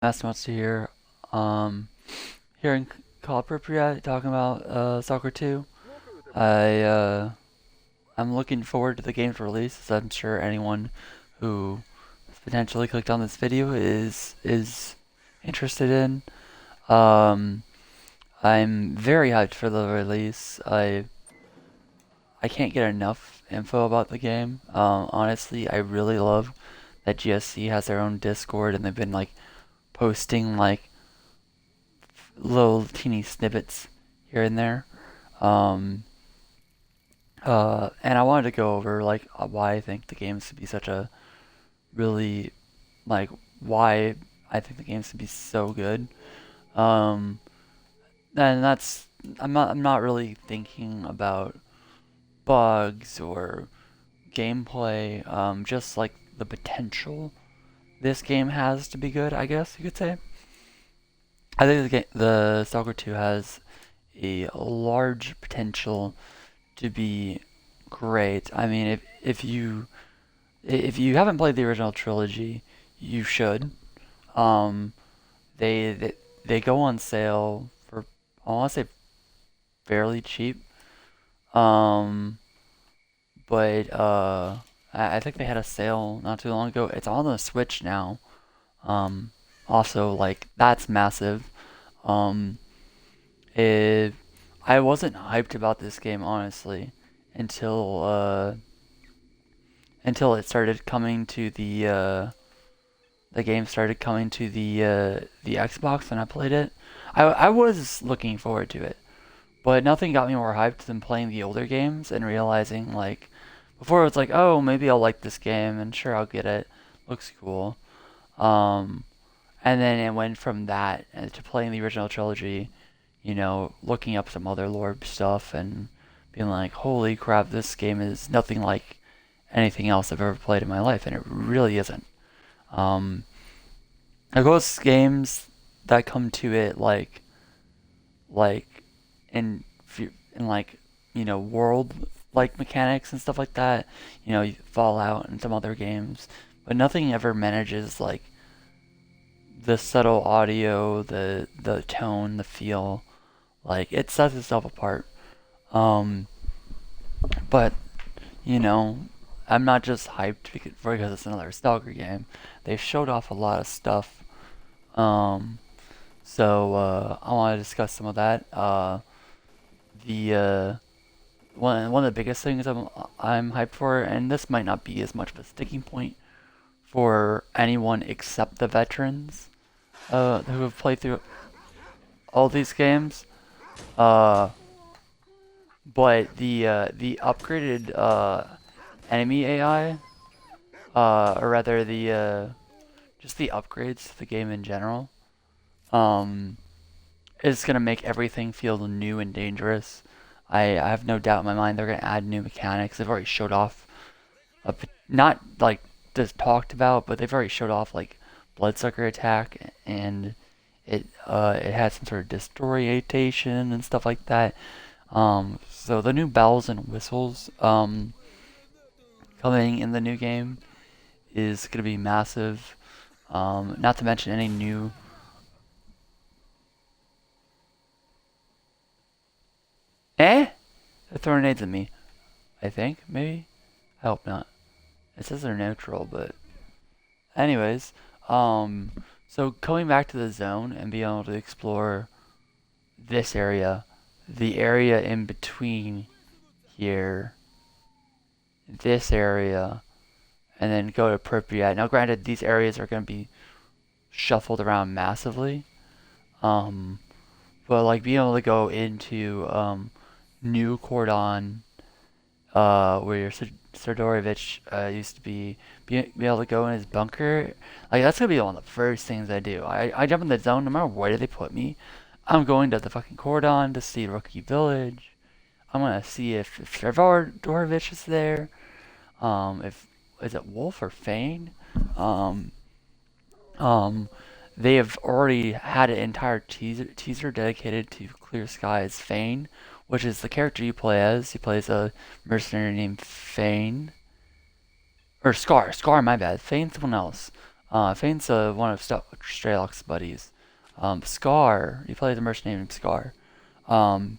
Astronauts here. Um, here in Colorado, talking about Stalker 2. I I'm looking forward to the game's release, as I'm sure anyone who potentially clicked on this video is interested in. Um, I'm very hyped for the release. I can't get enough info about the game. Honestly, I really love that GSC has their own Discord and they've been like posting like little teeny snippets here and there. Um, and I wanted to go over like why I think the games to be such a really like why I think the games to be so good. Um, and that's I'm not really thinking about bugs or gameplay. Just like the potential this game has to be good. I guess you could say. I think the Stalker 2 has a large potential to be great. I mean, if you haven't played the original trilogy, you should. Um, they go on sale for I want to say fairly cheap. Um, but I think they had a sale not too long ago. It's on the Switch now. Um, also like that's massive. Um, it I wasn't hyped about this game honestly until until it started coming to the game started coming to the Xbox and I played it. I was looking forward to it, but nothing got me more hyped than playing the older games and realizing like before it was like, oh, maybe I'll like this game and sure I'll get it. Looks cool. Um, and then it went from that to playing the original trilogy, looking up some other lore stuff and being like, holy crap, this game is nothing like anything else I've ever played in my life, and it really isn't. Um, of course, games that come to it like in in like world like mechanics and stuff like that, Fallout and some other games, but nothing ever manages like the subtle audio, the tone, the feel. Like it sets itself apart. Um, but you know, I'm not just hyped because it's another Stalker game. They've showed off a lot of stuff. Um, so I want to discuss some of that. The one of the biggest things I'm hyped for, and this might not be as much of a sticking point for anyone except the veterans who have played through all these games. Uh, but the upgraded enemy AI, or rather the just the upgrades to the game in general, um, is gonna make everything feel new and dangerous. I have no doubt in my mind they're gonna add new mechanics. They've already showed off, not like just talked about, but they've already showed off like Bloodsucker attack, and it had some sort of disorientation and stuff like that. So the new bells and whistles coming in the new game is gonna be massive. Not to mention any new. They're throwing nades at me. I think maybe. I hope not. It says they're neutral, but anyways. Um, so coming back to the zone and being able to explore this area, the area in between here, this area, and then go to Pripyat. Now, granted, these areas are going to be shuffled around massively, um, but like being able to go into New Cordon, where your Sidorovich used to be able to go in his bunker. Like that's gonna be one of the first things I do. I jump in the zone no matter where they put me. I'm going to the fucking Cordon to see Rookie Village. I'm gonna see if Sidorovich is there. If is it Wolf or Fane? Um, um, they have already had an entire teaser dedicated to Clear Skies Fane, which is the character you play as. He plays a mercenary named Fane. Or Scar. Scar, my bad. Fane's someone else. Fane's one of Strelok's buddies. Scar, you play the mercenary named Scar. Um,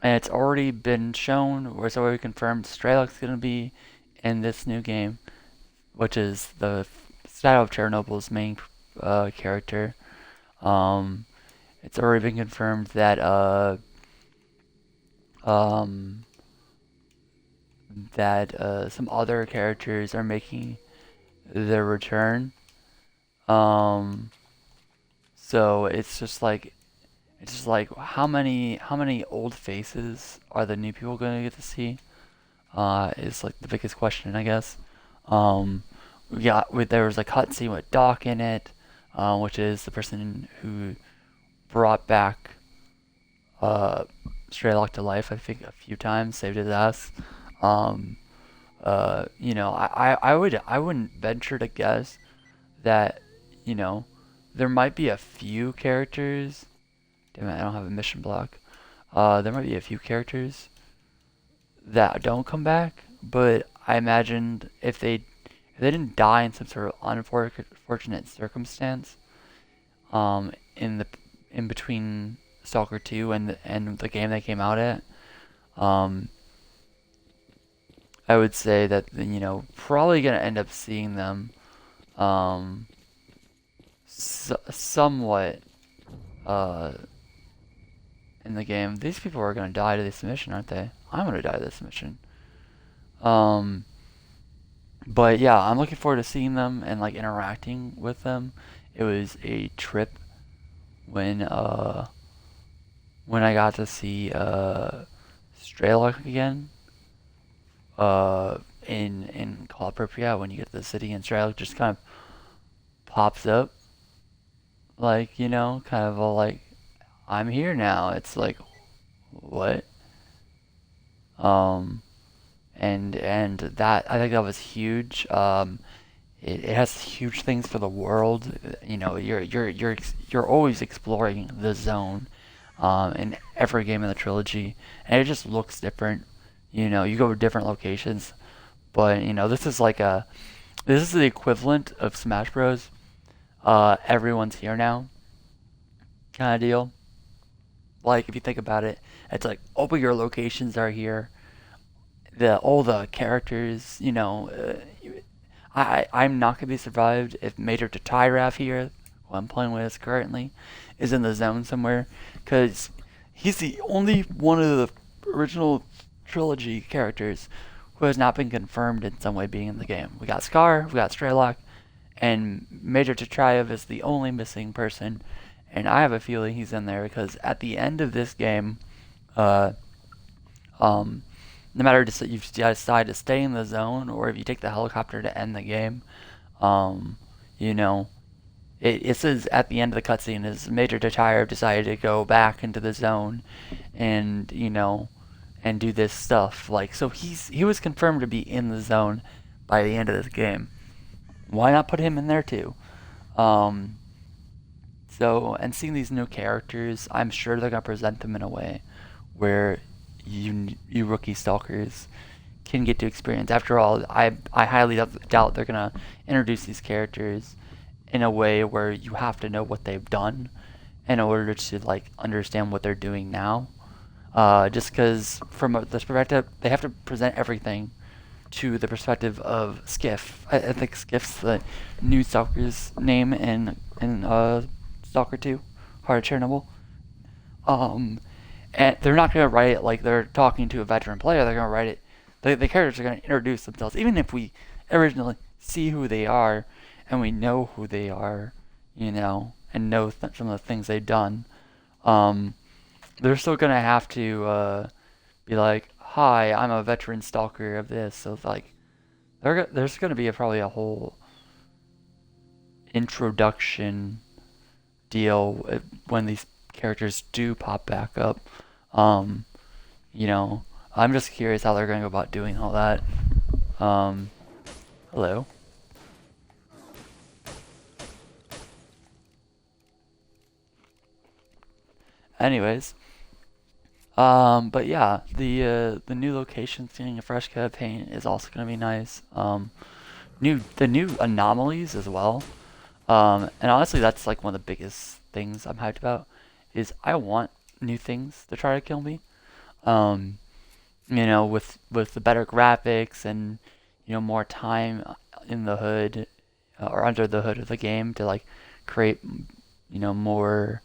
and it's already been shown, or it's already confirmed, Strelok's going to be in this new game, which is the Shadow of Chernobyl's main character. Um, it's already been confirmed that um, some other characters are making their return. Um, so it's just like how many old faces are the new people going to get to see? Is like the biggest question, I guess. Um, there was a cutscene with Doc in it, which is the person who brought back uh, Straylock to life. I think a few times, saved his ass. Um, I wouldn't venture to guess that you know there might be a few characters. Damn it, I don't have a mission block. There might be a few characters that don't come back, but I imagined if they didn't die in some sort of unfortunate circumstance, in the in between Stalker 2 and the game they came out at, um, I would say that probably gonna end up seeing them, um, somewhat, uh, in the game. These people are gonna die to this mission, aren't they? I'm gonna die to this mission. Um, but yeah, I'm looking forward to seeing them and like interacting with them. It was a trip when when I got to see Strelok again. In Call Pripyat, when you get to the city and Strelok just kind of pops up, like kind of all like, I'm here now. It's like, what? Um, and that, I think that was huge. It has huge things for the world. You're always exploring the zone, in every game in the trilogy, and it just looks different. You go to different locations, but this is the equivalent of Smash Bros. Everyone's here now kind of deal. Like if you think about it, it's like all of your locations are here. All the characters, I'm not gonna be survived if Major Tatyraf here, who I'm playing with currently, is in the zone somewhere, because he's the only one of the original trilogy characters who has not been confirmed in some way being in the game. We got Scar, we got Straylock, and Major Tatyraf is the only missing person, and I have a feeling he's in there because at the end of this game, uh, um, no matter if you decide to stay in the zone or if you take the helicopter to end the game, um, you know, it says at the end of the cutscene is Major Tatyrov decided to go back into the zone, and and do this stuff. Like so, he was confirmed to be in the zone by the end of this game. Why not put him in there too? Um, and seeing these new characters, I'm sure they're gonna present them in a way where you rookie stalkers can get to experience. After all, I highly doubt they're gonna introduce these characters in a way where you have to know what they've done in order to like understand what they're doing now. Just because from this perspective, they have to present everything to the perspective of Skiff. I think Skiff's the new Stalker's name in Stalker 2, Heart of Chernobyl. Um, and they're not going to write it like they're talking to a veteran player. They're going to write it. The characters are going to introduce themselves, even if we originally see who they are and we know who they are, and know some of the things they've done. Um, they're still going to have to be like, "Hi, I'm a veteran stalker of this." So it's like there's going to be probably a whole introduction deal when these characters do pop back up. Um, you know, I'm just curious how they're going to go about doing all that. Um, hello. Anyways, but yeah, the new location, seeing a fresh coat of paint is also going to be nice. The new anomalies as well. And honestly, that's like one of the biggest things I'm hyped about is I want new things to try to kill me. Um, with the better graphics and more time in the hood or under the hood of the game to like create more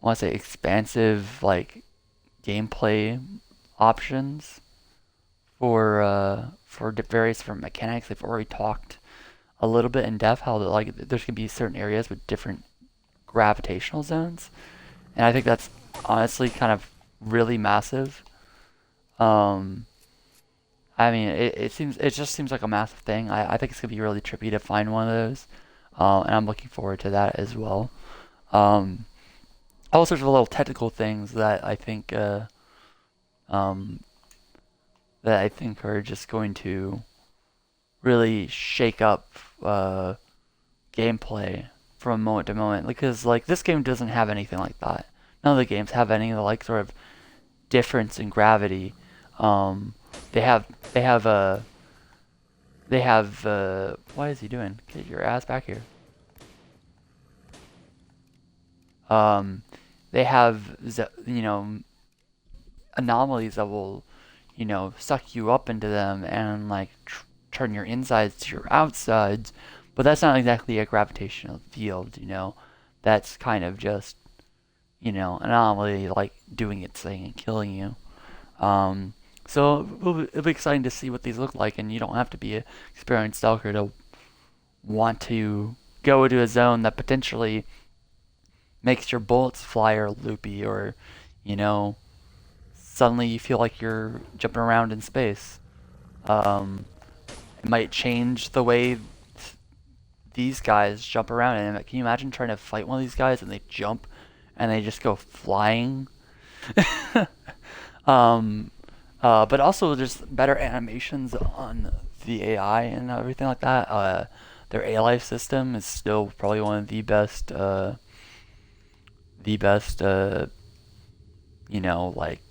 I want to say expansive like gameplay options for various different mechanics. They've already talked a little bit in depth how like there's gonna be certain areas with different gravitational zones, and I think that's honestly kind of really massive. Um, I mean, it just seems like a massive thing. I think it's gonna be really trippy to find one of those, and I'm looking forward to that as well. Um, all sorts of little technical things um, that I think are just going to really shake up uh, gameplay from moment to moment. Because like this game doesn't have anything like that. None of the games have any of the like sort of difference in gravity. Um, they have they have what is he doing? Get your ass back here. Um, they have anomalies that will suck you up into them and like turn your insides to your outsides. But that's not exactly a gravitational field. That's kind of just an anomaly like doing its thing and killing you. Um, so it'll be exciting to see what these look like, and you don't have to be an experienced stalker to want to go into a zone that potentially makes your bullets fly or loopy, or you know suddenly you feel like you're jumping around in space. Um, it might change the way these guys jump around. And can you imagine trying to fight one of these guys and they jump and they just go flying? um, but also there's better animations on the AI and everything like that. Their AI system is still probably one of the best, like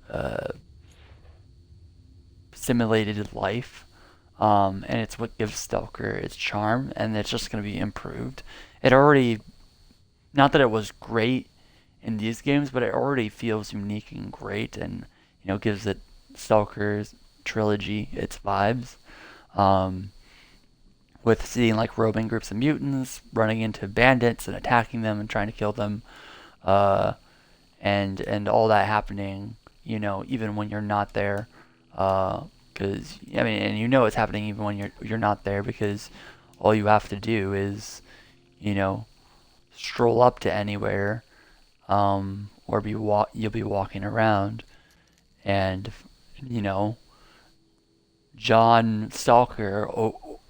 uh, simulated life. And it's what gives Stalker its charm, and it's just going to be improved. It already, not that it was great in these games, but it already feels unique and great, and gives it Stalker's trilogy its vibes. Um, with seeing like roving groups of mutants running into bandits and attacking them and trying to kill them, uh, and all that happening, even when you're not there, because I mean, and it's happening even when you're not there because all you have to do is, you know, stroll up to anywhere, or you'll be walking around, and you know, John Stalker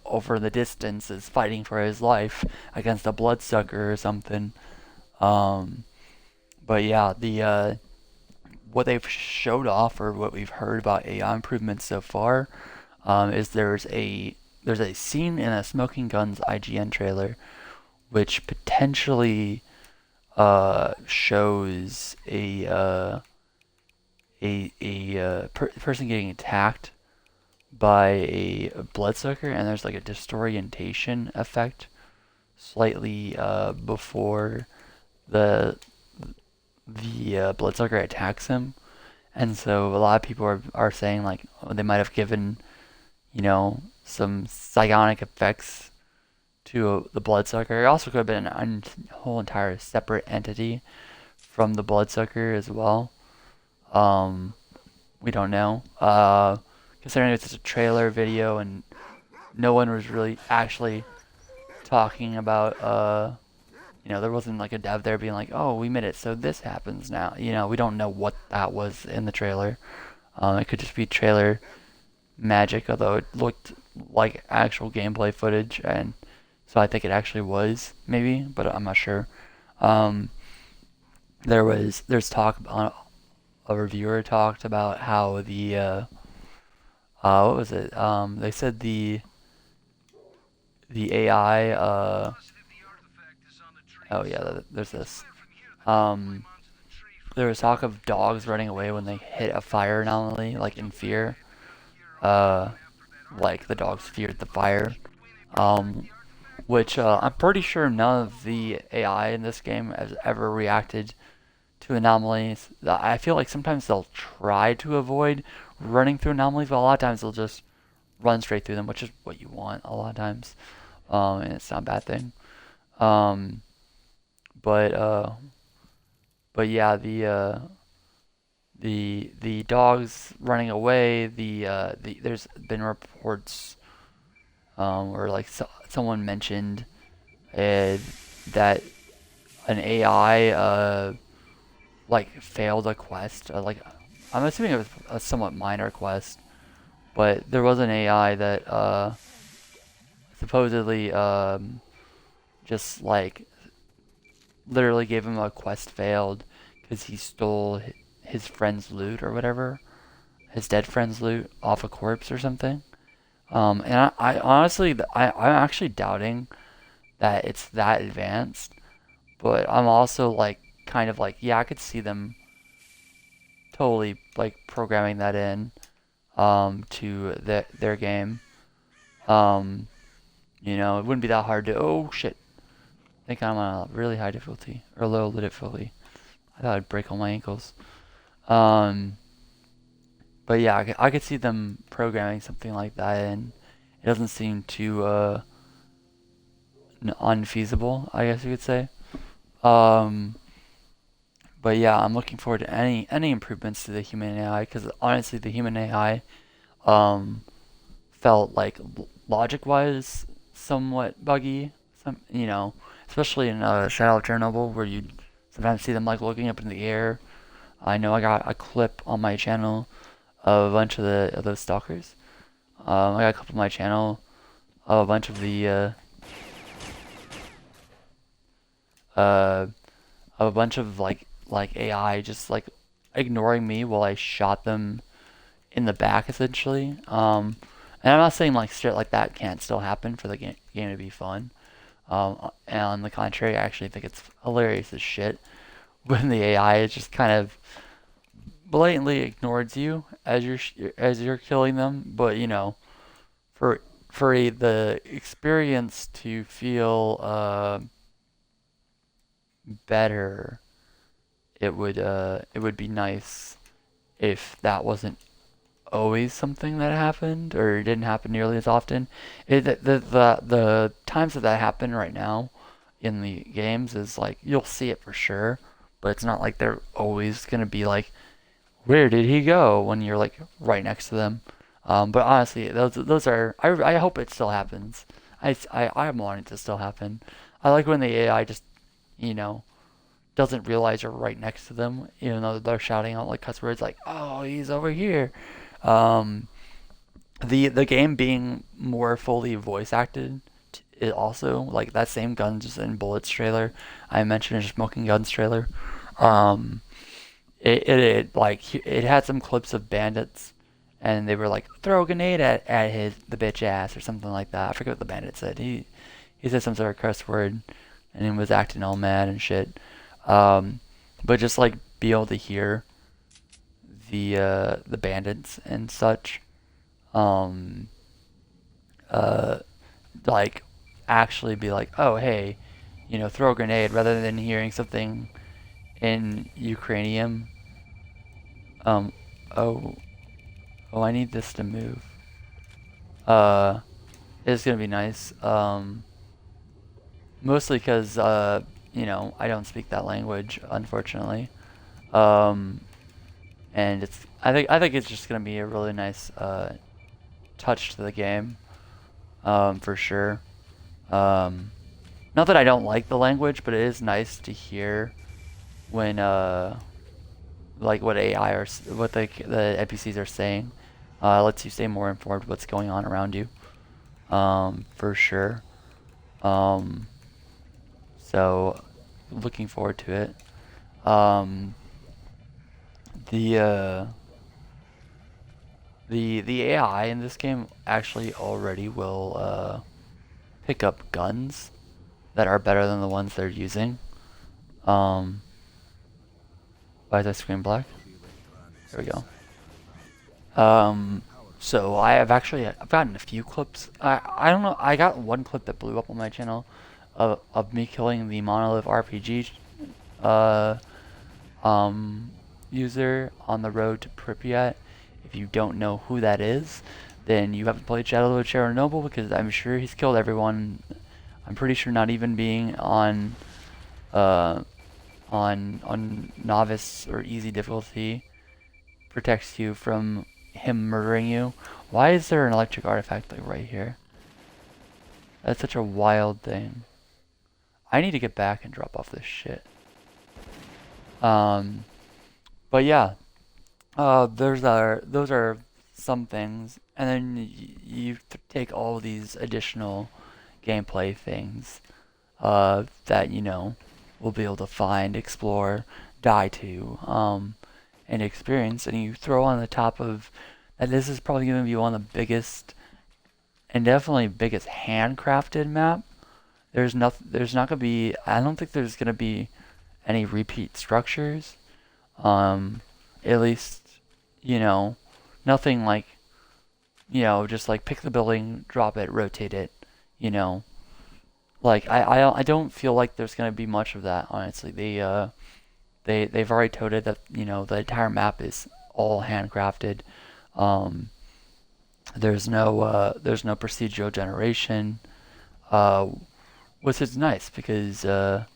over the distance is fighting for his life against a bloodsucker or something. Um, but yeah, the what they've showed off or what we've heard about AI improvements so far is there's a scene in a Smoking Guns IGN trailer which potentially shows a person getting attacked by a bloodsucker, and there's like a disorientation effect slightly before the the bloodsucker attacks him. And so a lot of people are saying like they might have given, some psionic effects to the bloodsucker. It also could have been a whole entire separate entity from the bloodsucker as well. Um, we don't know. Considering it's just a trailer video and no one was really actually talking about there wasn't like a dev there being like, oh, we made it so this happens now. We don't know what that was in the trailer. It could just be trailer magic, although it looked like actual gameplay footage, and so I think it actually was maybe, but I'm not sure. Um, there's talk on a reviewer talked about how what was it? They said the AI oh yeah, there's this. Um, there was talk of dogs running away when they hit a fire anomaly, like in fear. Uh, like the dogs feared the fire. Um, which I'm pretty sure none of the AI in this game has ever reacted to anomalies. I feel like sometimes they'll try to avoid running through anomalies, but a lot of times they'll just run straight through them, which is what you want a lot of times, and it's not a bad thing. Um, but uh, but yeah, the dogs running away. There's been reports where like someone mentioned uh, that an AI like failed a quest. Like I'm assuming it was a somewhat minor quest, but there was an AI that supposedly just like literally gave him a quest failed because he stole his friend's loot or whatever, his dead friend's loot off a corpse or something. And I honestly, I'm actually doubting that it's that advanced, but I'm also like kind of like, yeah, I could see them totally like programming that in to their game. Um, it wouldn't be that hard to. Oh shit! I think I'm on a really high difficulty or low difficulty. I thought I'd break all my ankles. Um, but yeah, I could see them programming something like that, and it doesn't seem too unfeasible, I guess you could say. Um, but yeah, I'm looking forward to any improvements to the human AI because honestly, the human AI um, felt like logic-wise somewhat buggy. Especially in Shadow of Chernobyl, where you sometimes see them like looking up in the air. I know I got a clip on my channel of a bunch of those stalkers. I got a clip on my channel of a bunch of uh, of a bunch of like AI just like ignoring me while I shot them in the back essentially. And I'm not saying like shit like that can't still happen for the game to be fun. And on the contrary, I actually think it's hilarious as shit when the AI is just kind of blatantly ignores you as you're killing them. But for the experience to feel better, it would be nice if that wasn't always something that happened or didn't happen nearly as often. The times that happen right now in the games is like you'll see it for sure, but it's not like they're always gonna be like, where did he go when you're like right next to them. But honestly, those are I hope it still happens. I want it to still happen. I like when the AI just you know doesn't realize you're right next to them, even though they're shouting out like cuss words like, "Oh, he's over here." Um, the game being more fully voice acted, it also like that same Guns and Bullets trailer I mentioned, just Smoking Guns trailer. Um, it had some clips of bandits, and they were like throw a grenade at the bitch ass or something like that. I forget what the bandit said. He said some sort of curse word, and he was acting all mad and shit. Um, but just like be able to hear the bandits and such, um, uh, like actually be like, oh hey, throw a grenade rather than hearing something in Ukrainian. Um, oh, oh, I need this to move. Uh, it's gonna be nice. Mostly because I don't speak that language, unfortunately. Um, and I think it's just gonna be a really nice touch to the game, for sure. Um, not that I don't like the language, but it is nice to hear when like what AI or what the NPCs are saying. Lets you stay more informed what's going on around you. For sure. Um, so looking forward to it. Um, the uh, the AI in this game actually already will pick up guns that are better than the ones they're using. Um, why is that screen black? There we go. Um, So I've gotten a few clips. I don't know. I got one clip that blew up on my channel of me killing the Monolith RPG uh um user on the road to Pripyat. If you don't know who that is, then you haven't played Shadow of Chernobyl, because I'm sure he's killed everyone. I'm pretty sure not even being uh on novice or easy difficulty protects you from him murdering you. Why is there an electric artifact like right here? That's such a wild thing. I need to get back and drop off this shit. Um, but yeah, those are some things, and then you take all these additional gameplay things that we'll be able to find, explore, die to, and experience, and you throw on the top of that. This is probably going to be one of the biggest and definitely biggest handcrafted map. There's not gonna be. I don't think there's gonna be any repeat structures. Um, at least, you know, nothing like, just like pick the building, drop it, rotate it. You know, like I don't feel like there's gonna be much of that. Honestly, they've already told that the entire map is all handcrafted. Um, there's no procedural generation. Uh, which is nice because the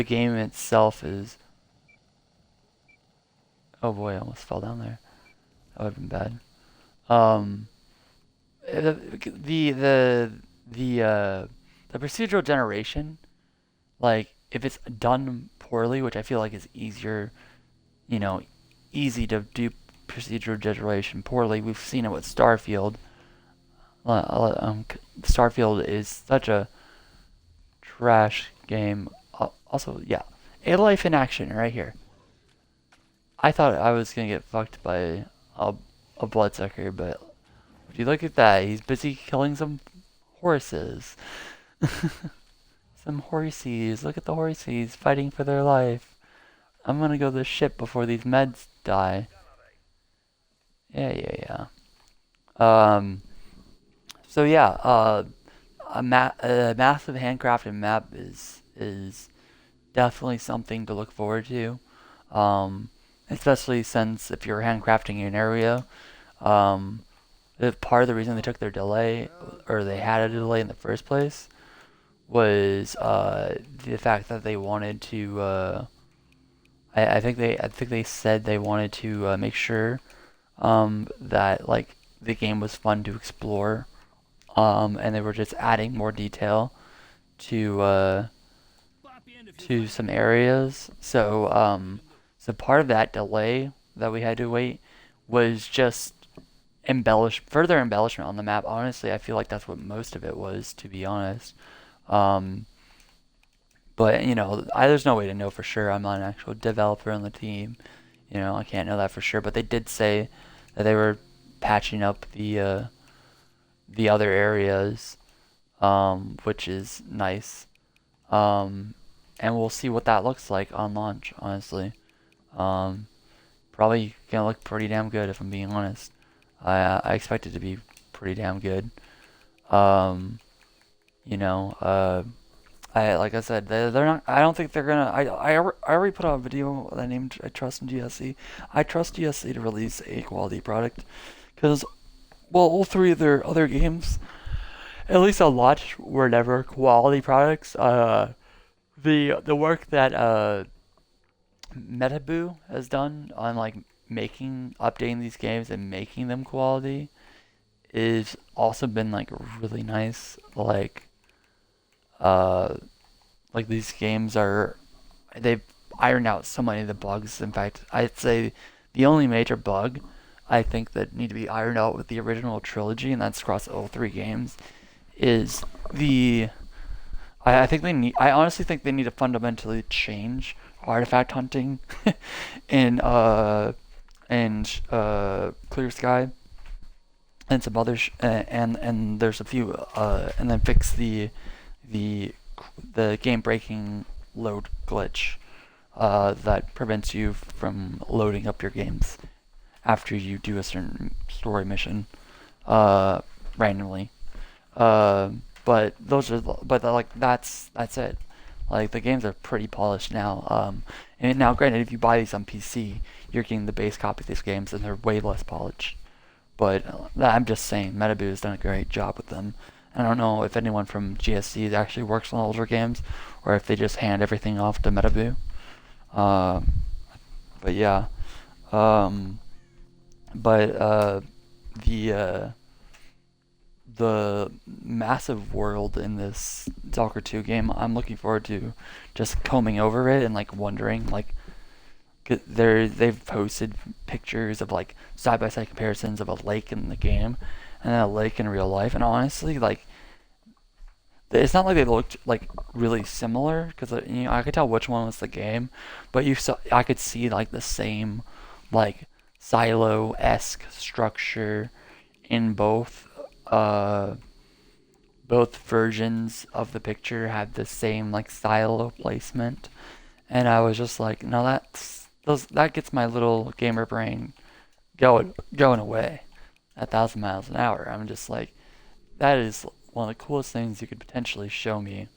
game itself is. Oh boy, I almost fell down there. That would have been bad. Um, the the the procedural generation, like if it's done poorly, which I feel like is easier, you know, easy to do procedural generation poorly. We've seen it with Starfield. Starfield is such a trash game. Also, yeah, a life in action right here. I thought I was gonna get fucked by a, a bloodsucker, but would you look at that? He's busy killing some horses. Some horsies. Look at the horsies fighting for their life. I'm gonna go to the ship before these meds die. Yeah, yeah, yeah. So yeah, a massive handcrafted map is definitely something to look forward to. Especially since if you're handcrafting an area, um, part of the reason they took their delay, or they had a delay in the first place, was the fact that they wanted to. I think they said they wanted to make sure that like the game was fun to explore, and they were just adding more detail to some areas. So part of that delay that we had to wait was just further embellishment on the map. Honestly, I feel like that's what most of it was, to be honest. Um, but there's no way to know for sure. I'm not an actual developer on the team. I can't know that for sure. But they did say that they were patching up the other areas, which is nice. Um, and we'll see what that looks like on launch, honestly. Um, Probably gonna look pretty damn good if I'm being honest. I expect it to be pretty damn good. Um, you know, I like I said, they're not. I don't think they're gonna. I already put out a video that I named "I Trust in GSC." I trust GSC to release a quality product, because well, all three of their other games, at least a lot, were never quality products. The work that Metaboo has done on like updating these games and making them quality is also been like really nice. Uh, like these games they've ironed out so many of the bugs. In fact, I'd say the only major bug I think that need to be ironed out with the original trilogy, and that's across all three games, is the I think they need. I honestly think they need to fundamentally change artifact hunting in Clear Sky and some others, and there's a few, and then fix the the game breaking load glitch that prevents you from loading up your games after you do a certain story mission, uh, randomly. Uh, but those are, like that's it. Like the games are pretty polished now. And now, granted, if you buy these on PC, you're getting the base copy of these games, and they're way less polished. But I'm just saying, Metaboo has done a great job with them. I don't know if anyone from GSC actually works on older games, or if they just hand everything off to Metaboo. Uh, but yeah, um, but the uh, the massive world in this Stalker 2 game, I'm looking forward to just combing over it and like wondering like they've posted pictures of like side by side comparisons of a lake in the game and then a lake in real life, and honestly like it's not like they looked like really similar because I could tell which one was the game, but you saw I could see like the same like silo-esque structure in uh both versions of the picture had the same like silo placement, and I was just like, no, that gets my little gamer brain going away at 1,000 miles an hour. I'm just like, that is one of the coolest things you could potentially show me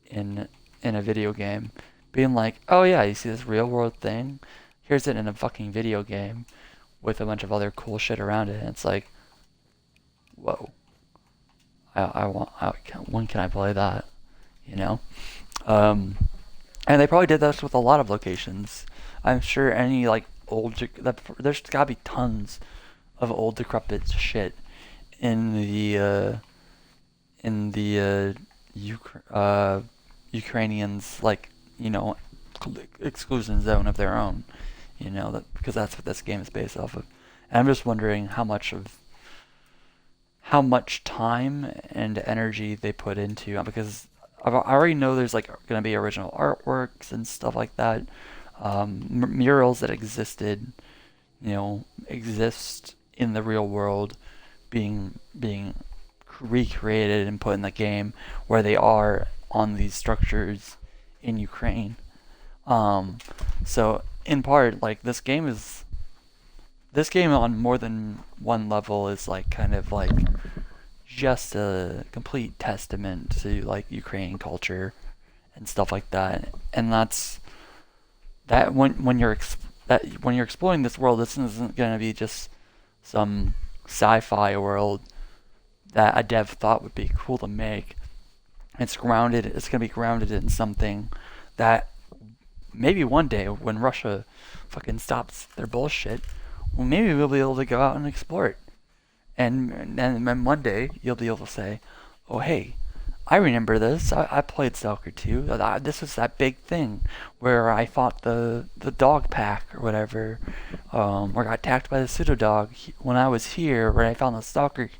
in in a video game. Being like, oh yeah, you see this real world thing? Here's it in a fucking video game with a bunch of other cool shit around it. And it's like, whoa, when can I play that? You know? Um, and they probably did this with a lot of locations. I'm sure any like there's gotta be tons of old decrepit shit in the Ukrainians like exclusion zone of their own. Because that's what this game is based off of. And I'm just wondering how much time and energy they put into because I already know there's like going to be original artworks and stuff like that, murals that exist in the real world, being recreated and put in the game where they are on these structures in Ukraine. Um, so in part, like this game on more than one level is like kind of like just a complete testament to like Ukrainian culture and stuff like that. And that's that when you're exploring this world, this isn't going to be just some sci-fi world that a dev thought would be cool to make. It's grounded. It's going to be grounded in something that maybe one day when Russia fucking stops their bullshit, well, maybe we'll be able to go out and explore it. And one day you'll be able to say, oh hey, I remember this. I played Stalker 2. This was that big thing where I fought the dog pack or whatever, or got attacked by the pseudo dog when I was here, where I found the Stalker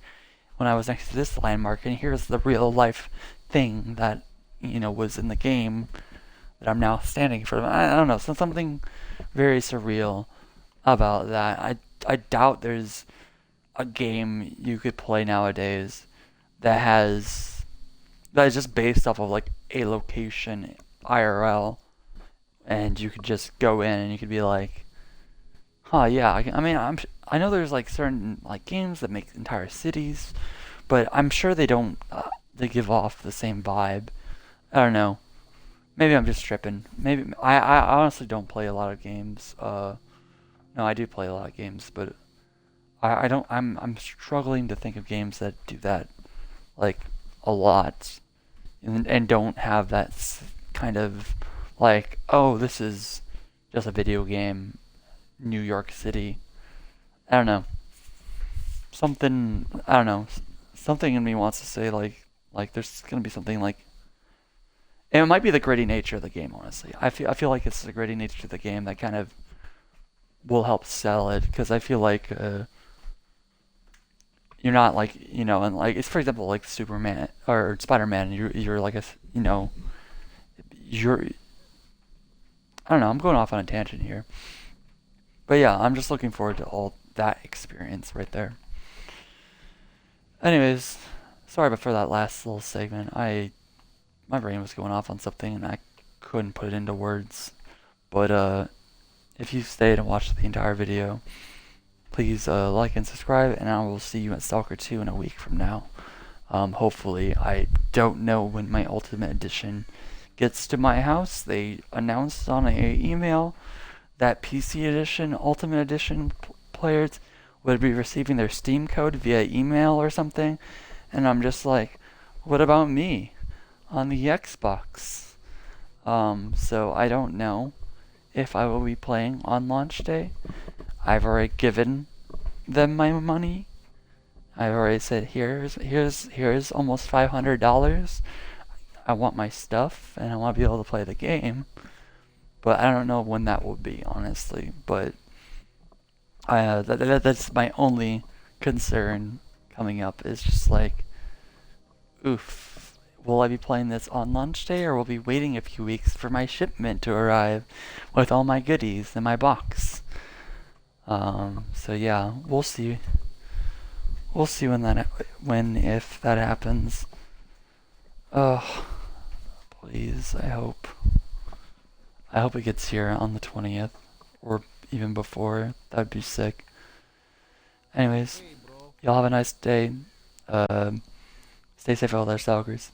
when I was next to this landmark, and here's the real life thing that was in the game that I'm now standing in front of. I don't know, something very surreal about that. I doubt there's a game you could play nowadays that is just based off of like a location IRL, and you could just go in and you could be like, huh, yeah. I mean, I know there's like certain like games that make entire cities, but I'm sure they don't. They give off the same vibe. I don't know. Maybe I'm just tripping. Maybe I honestly don't play a lot of games. No, I do play a lot of games, but I don't. I'm struggling to think of games that do that like a lot, and don't have that kind of like, oh, this is just a video game, New York City. I don't know. Something I don't know. Something in me wants to say like there's gonna be something like. And it might be the gritty nature of the game, honestly. I feel like it's the gritty nature of the game that kind of will help sell it, because I feel like you're not like and like it's for example like Superman or Spider-Man. You're like you're I don't know. I'm going off on a tangent here, but yeah, I'm just looking forward to all that experience right there. Anyways, sorry about for that last little segment. My brain was going off on something and I couldn't put it into words. But if you stayed and watched the entire video, please like and subscribe, and I will see you at Stalker 2 in a week from now. Hopefully, I don't know when my Ultimate Edition gets to my house. They announced on an email that PC Edition, Ultimate Edition players would be receiving their Steam code via email or something, and I'm just like, what about me on the Xbox? So I don't know if I will be playing on launch day. I've already given them my money. I've already said here's almost $500. I want my stuff and I want to be able to play the game, but I don't know when that will be, honestly. But that's my only concern coming up. Is just like, oof, will I be playing this on launch day, or will I be waiting a few weeks for my shipment to arrive with all my goodies in my box? So yeah, we'll see. We'll see when if that happens. Oh, please, I hope it gets here on the 20th, or even before. That'd be sick. Anyways, y'all have a nice day. Stay safe out there, Stalkers.